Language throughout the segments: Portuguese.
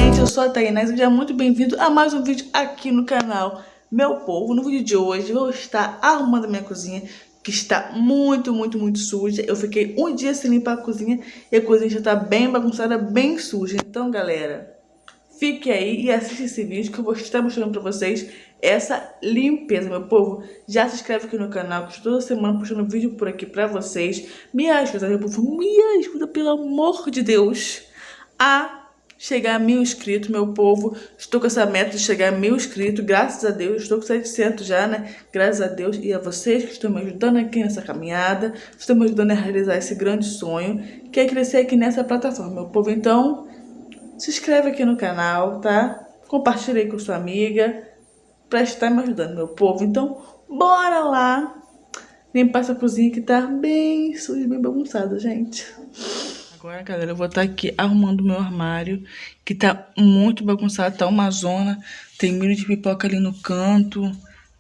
gente, eu sou a Tainá e seja muito bem-vindo a mais um vídeo aqui no canal. Meu povo, no vídeo de hoje eu vou estar arrumando a minha cozinha, que está muito suja. Eu fiquei um dia sem limpar a cozinha e a cozinha já está bem bagunçada, bem suja. Então, galera, fique aí e assiste esse vídeo que eu vou estar mostrando pra vocês essa limpeza, meu povo. Já se inscreve aqui no canal, que eu estou toda semana postando vídeo por aqui pra vocês. Me ajuda, meu povo, me ajuda, pelo amor de Deus, a chegar a 1000 inscritos, meu povo. Estou com essa meta de chegar a 1000 inscritos, graças a Deus. Estou com 700 já, né? Graças a Deus. E a vocês que estão me ajudando aqui nessa caminhada, estão me ajudando a realizar esse grande sonho, que é crescer aqui nessa plataforma, meu povo. Então, se inscreve aqui no canal, tá? Compartilha aí com sua amiga, pra estar me ajudando, meu povo. Então, bora lá limpar essa cozinha que tá bem suja, bem bagunçada, gente. Agora, galera, eu vou estar aqui arrumando o meu armário, que tá muito bagunçado, tá uma zona. Tem milho de pipoca ali no canto.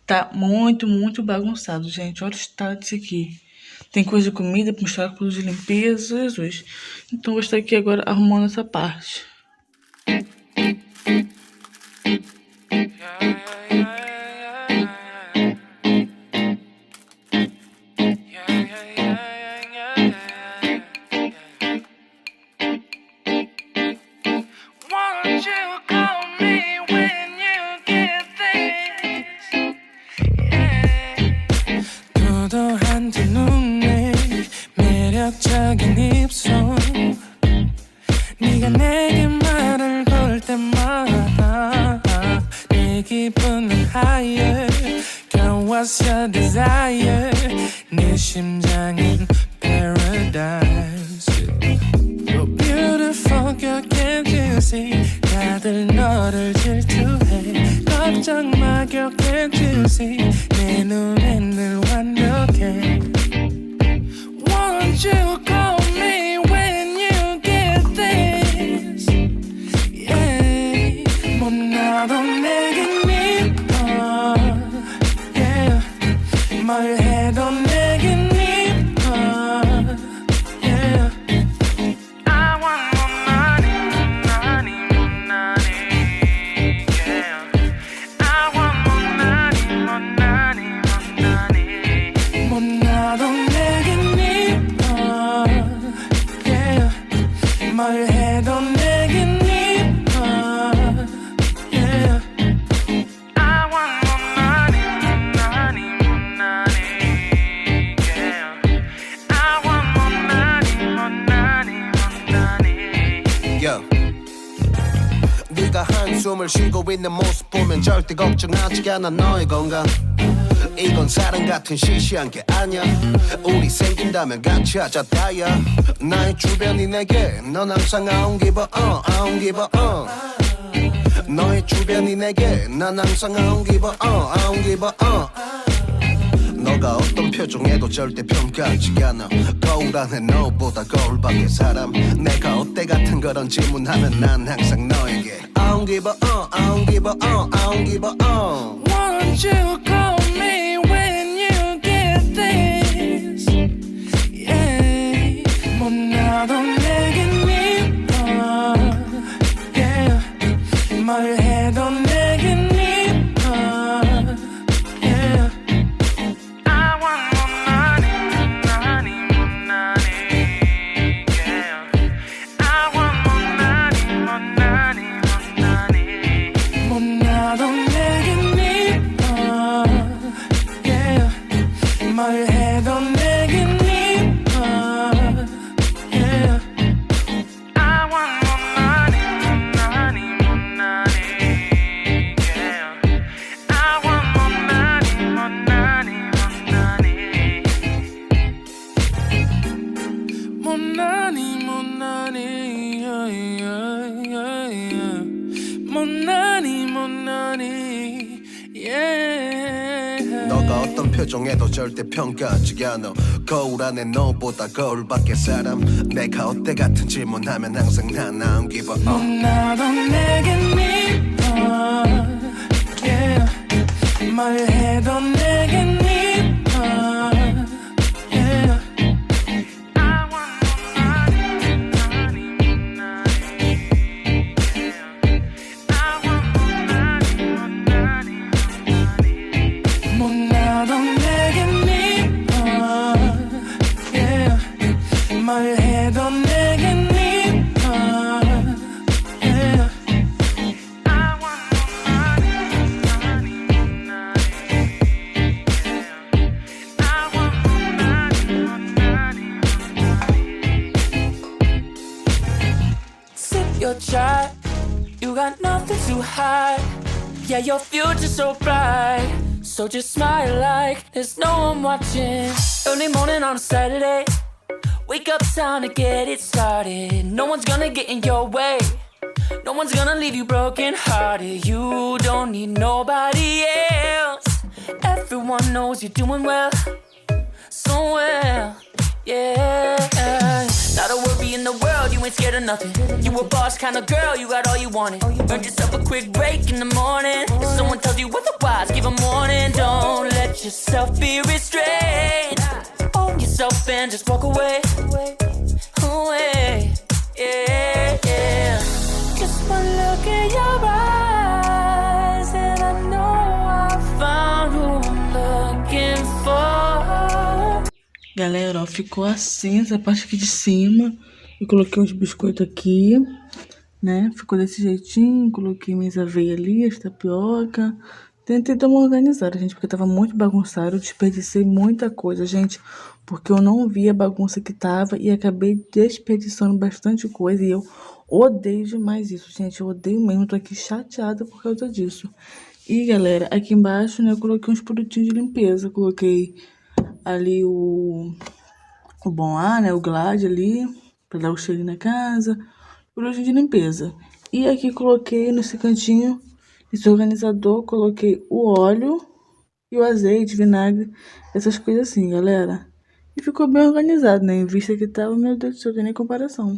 Tá muito bagunçado, gente. Olha o estado disso aqui. Tem coisa de comida pra mostrar, coisa de limpeza, Jesus. Então, eu vou estar aqui agora arrumando essa parte. 매력적인 입술 네가 내게 말을 걸 때마다 내 기분은 higher Girl what's your desire 내 심장은 paradise You're beautiful girl can't you see 다들 너를 질투해 걱정 마 girl can't you see 내 눈엔 늘 완벽해 Won't you call me when you get this? Yeah, 못나도 내겐 이뻐. Yeah, 뭘 해도 내겐 이뻐. Yeah, I want more money. Yeah, I want more money. 못나도 내겐 뭘 해도 내겐 이뻐 Yeah I want more money Yeah I want more money Yeah 네가 한숨을 쉬고 있는 모습 보면 절대 걱정하지 않아 너의 건강 이건 사랑 같은 시시한 게 아니야 우리 생긴다면 같이 하자 다야 나의 주변이 내게 넌 항상 I don't give a 너의 주변이 내게 난 항상 I don't give a 너가 어떤 표정에도 절대 평가하지 않아 거울 안에 너보다 거울 밖의 사람 내가 어때 같은 그런 질문하면 난 항상 너에게 I don't give a Won't you call me when you get this Yeah 못나도 내겐 이뻐 Yeah 뭘 해도 내겐 이뻐 Yeah I want more money Yeah I want more money 못나도 내겐 이뻐 Yeah 뭘 해도 내겐 이뻐 Yeah I want more money Yeah I want more money Yeah 너가 어떤 표정에도 절대 평가하지 않아 거울 안에 너보다 거울 밖의 사람 내가 어때 같은 질문하면 항상 난 I don't give a 못나도 내겐 이뻐 Yeah 뭘 해도 내겐 이뻐 Yeah I want more money nothing too hard. Yeah, your future's so bright. So just smile like there's no one watching. Early morning on a Saturday, wake up, time to get it started. No one's gonna get in your way. No one's gonna leave you broken hearted. You don't need nobody else. Everyone knows you're doing well, so well, yeah. Not a worry in the world, you ain't scared of nothing. You a boss kind of girl, you got all you wanted. Earned yourself a quick break in the morning. If someone tells you otherwise, give a warning. Don't let yourself be restrained. Own yourself and just walk away. Away, yeah, yeah. Just one look in your eyes and I know I found who I'm looking for. Galera, ó, ficou assim, essa parte aqui de cima. Eu coloquei uns biscoitos aqui, né? Ficou desse jeitinho, coloquei minhas aveias ali, as tapioca. Tentei dar uma organizada, gente, porque tava muito bagunçado. Eu desperdicei muita coisa, gente, porque eu não vi a bagunça que tava e acabei desperdiçando bastante coisa. E eu odeio demais isso, gente. Eu odeio mesmo, tô aqui chateada por causa disso. E, galera, aqui embaixo, né, eu coloquei uns produtinhos de limpeza. Coloquei ali o Bom Ar, né, o Glade ali, pra dar o cheirinho na casa. Produtinho de limpeza. E aqui coloquei nesse cantinho, esse organizador, coloquei o óleo e o azeite, vinagre, essas coisas assim, galera. E ficou bem organizado, né? Em vista que tava, meu Deus do céu, tem nem comparação.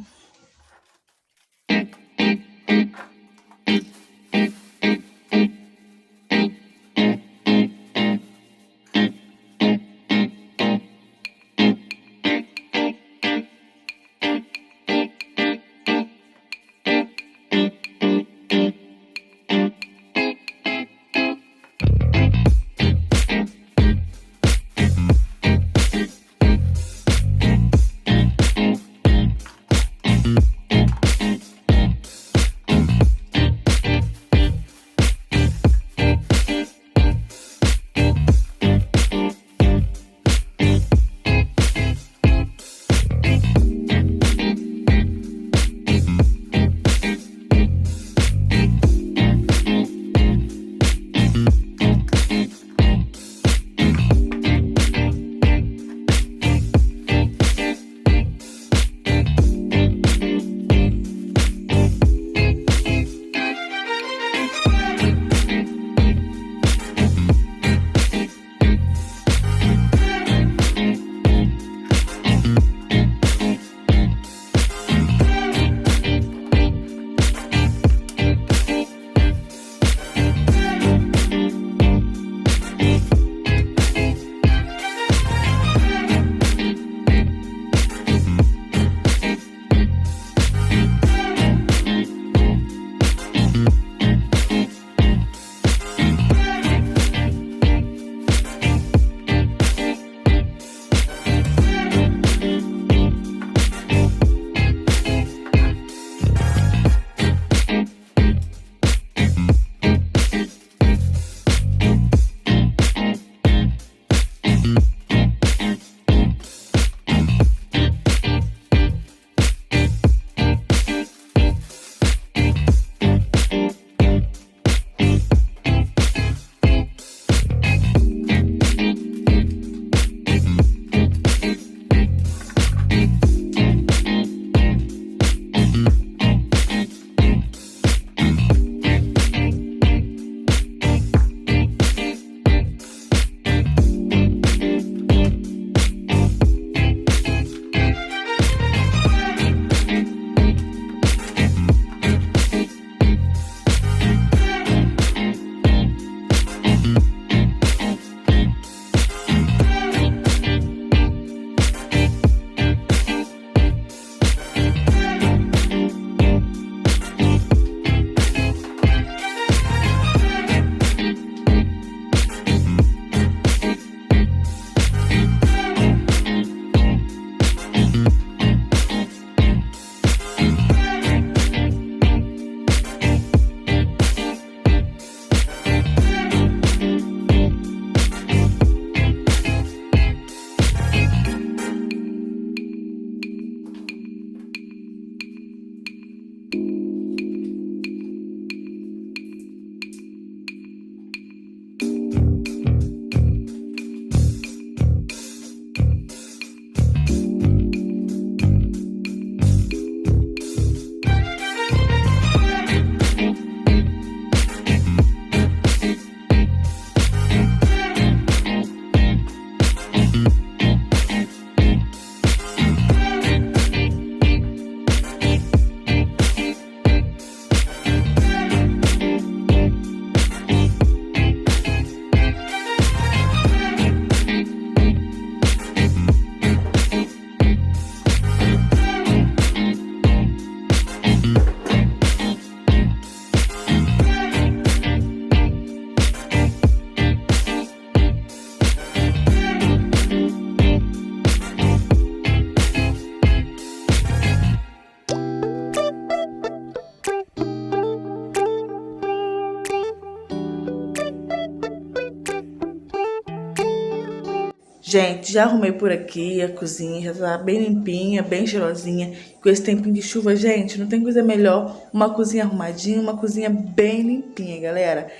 Gente, já arrumei por aqui a cozinha, já tá bem limpinha, bem cheirosinha. Com esse tempinho de chuva, gente, não tem coisa melhor. Uma cozinha arrumadinha, uma cozinha bem limpinha, galera.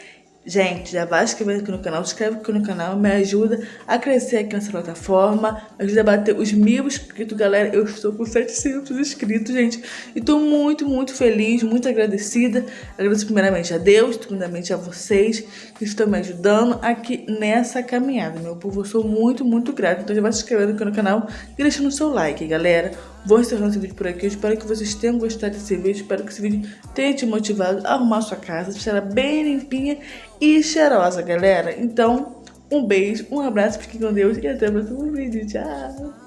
Gente, já vai inscrever aqui no canal, se inscreve aqui no canal, me ajuda a crescer aqui nessa plataforma, ajuda a bater os 1000 inscritos, galera. Eu estou com 700 inscritos, gente, e tô muito feliz, muito agradecida. Agradeço primeiramente a Deus, segundamente a vocês que estão me ajudando aqui nessa caminhada, meu povo. Eu sou muito grata, então já vai se inscrevendo aqui no canal e deixando o seu like, galera. Vou encerrando esse vídeo por aqui. Eu espero que vocês tenham gostado desse vídeo. Espero que esse vídeo tenha te motivado a arrumar a sua casa, deixar ela bem limpinha e cheirosa, galera. Então, um beijo, um abraço, fiquem com Deus e até o próximo vídeo. Tchau!